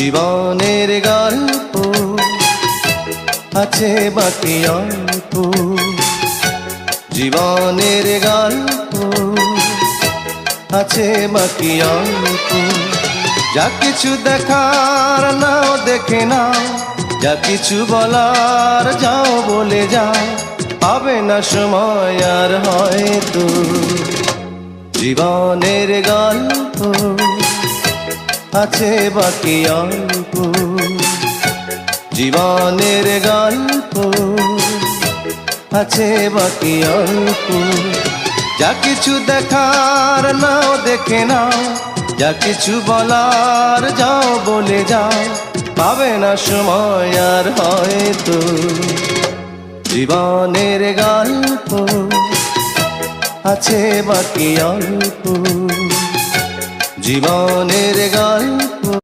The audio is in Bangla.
জীবনের গল্প আছে বাকি অল্প, জীবনের গল্প আছে বাকি অল্প। যা কিছু দেখার নাও দেখে নাও, যা কিছু বলার যাও বলে যাও, পাবে না সময় আর হয়তো। জীবনের গল্প আছে বাকি অল্প, জীবনের গল্প আছে বাকি অল্প। যা কিছু দেখার নাও দেখে নাও, যা কিছু বলার যাও বলে যাও, পাবে না সময় আর হয়তো। জীবনের গল্প আছে বাকি অল্প, জীবনের গল্প